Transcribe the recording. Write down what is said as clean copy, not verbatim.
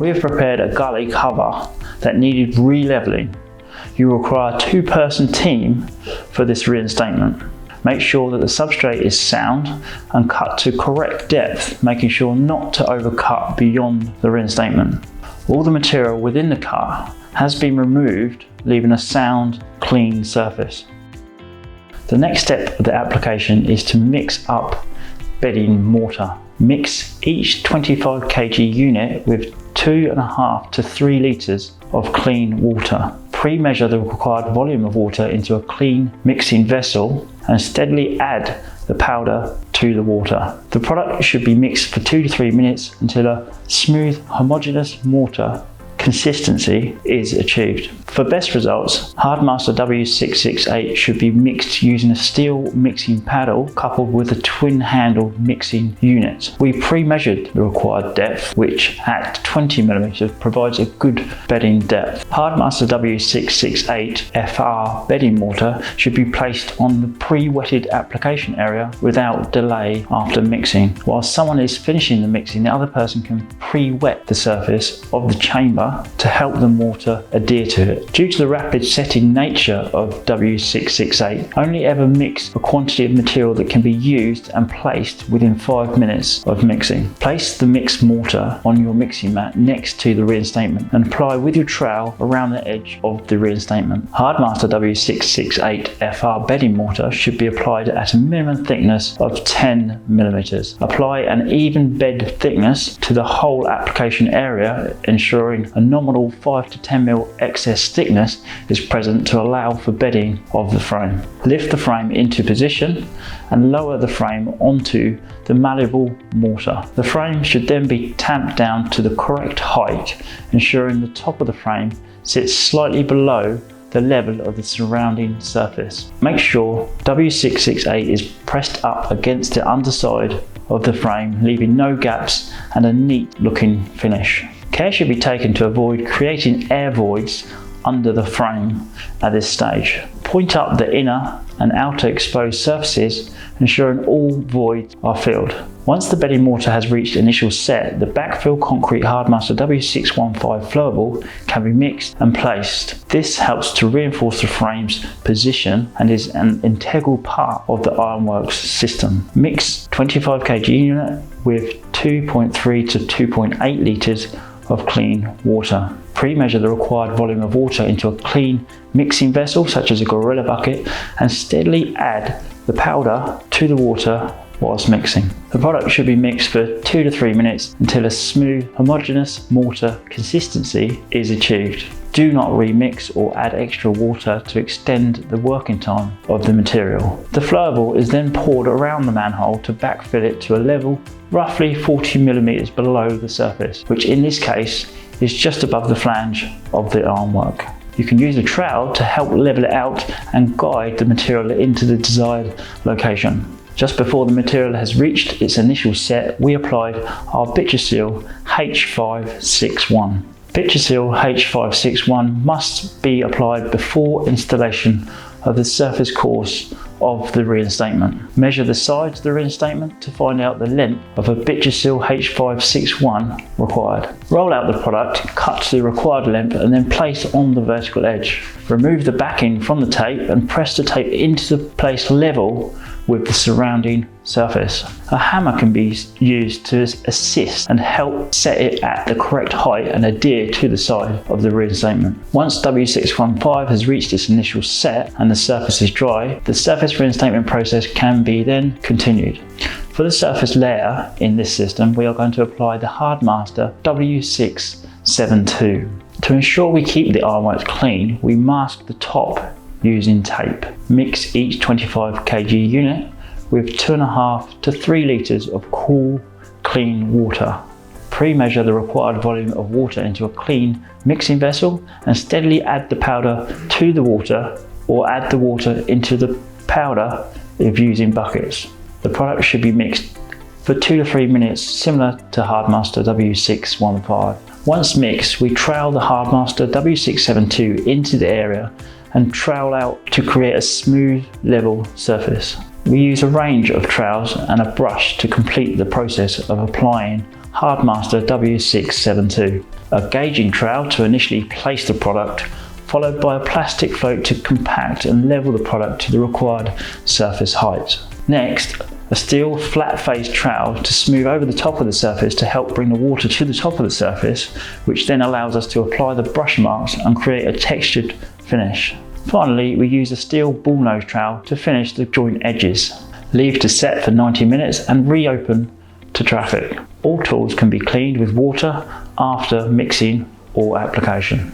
We have prepared a gully cover that needed re-levelling. You require a 2-person team for this reinstatement. Make sure that the substrate is sound and cut to correct depth, making sure not to overcut beyond the reinstatement. All the material within the cut has been removed, leaving a sound, clean surface. The next step of the application is to mix up bedding mortar. Mix each 25 kg unit with 2.5 to 3 litres of clean water. Pre-measure the required volume of water into a clean mixing vessel and steadily add the powder to the water. The product should be mixed for 2 to 3 minutes until a smooth, homogeneous mortar consistency is achieved. For best results, Hardmaster W668 should be mixed using a steel mixing paddle coupled with a twin-handled mixing unit. We pre-measured the required depth, which at 20 mm provides a good bedding depth. Hardmaster W668 FR bedding mortar should be placed on the pre-wetted application area without delay after mixing. While someone is finishing the mixing, the other person can pre-wet the surface of the chamber to help the mortar adhere to it. Due to the rapid setting nature of W668, only ever mix a quantity of material that can be used and placed within 5 minutes of mixing. Place the mixed mortar on your mixing mat next to the reinstatement and apply with your trowel around the edge of the reinstatement. Hardmaster W668 FR bedding mortar should be applied at a minimum thickness of 10 mm. Apply an even bed thickness to the whole application area, ensuring a nominal 5 to 10 mm excess thickness is present to allow for bedding of the frame. Lift the frame into position and lower the frame onto the malleable mortar. The frame should then be tamped down to the correct height, ensuring the top of the frame sits slightly below the level of the surrounding surface. Make sure W668 is pressed up against the underside of the frame, leaving no gaps and a neat looking finish. Care should be taken to avoid creating air voids under the frame at this stage. Point up the inner and outer exposed surfaces, ensuring all voids are filled. Once the bedding mortar has reached initial set, the backfill concrete Hardmaster W615 flowable can be mixed and placed. This helps to reinforce the frame's position and is an integral part of the Ironwork system. Mix 25 kg unit with 2.3 to 2.8 litres of clean water. Pre-measure the required volume of water into a clean mixing vessel such as a gorilla bucket and steadily add the powder to the water whilst mixing. The product should be mixed for 2 to 3 minutes until a smooth, homogeneous mortar consistency is achieved. Do not remix or add extra water to extend the working time of the material. The flowable is then poured around the manhole to backfill it to a level roughly 40 mm below the surface, which in this case is just above the flange of the ironwork. You can use a trowel to help level it out and guide the material into the desired location. Just before the material has reached its initial set, we applied our Bituseal H561. Bituseal H561 must be applied before installation of the surface course of the reinstatement. Measure the sides of the reinstatement to find out the length of a Bituseal H561 required. Roll out the product, cut to the required length and then place on the vertical edge. Remove the backing from the tape and press the tape into the place level with the surrounding surface. A hammer can be used to assist and help set it at the correct height and adhere to the side of the reinstatement. Once W615 has reached its initial set and the surface is dry, the surface reinstatement process can be then continued. For the surface layer in this system, we are going to apply the Hardmaster W672. To ensure we keep the ironwork clean, we mask the top using tape. Mix each 25 kg unit with 2.5 to 3 litres of cool, clean water. Pre-measure the required volume of water into a clean mixing vessel and steadily add the powder to the water or add the water into the powder if using buckets. The product should be mixed for 2 to 3 minutes, similar to Hardmaster W615. Once mixed, we trowel the Hardmaster W672 into the area and trowel out to create a smooth, level surface. We use a range of trowels and a brush to complete the process of applying Hardmaster W672, a gauging trowel to initially place the product, followed by a plastic float to compact and level the product to the required surface height. Next, a steel flat-faced trowel to smooth over the top of the surface to help bring the water to the top of the surface, which then allows us to apply the brush marks and create a textured finish. Finally, we use a steel bullnose trowel to finish the joint edges. Leave to set for 90 minutes and reopen to traffic. All tools can be cleaned with water after mixing or application.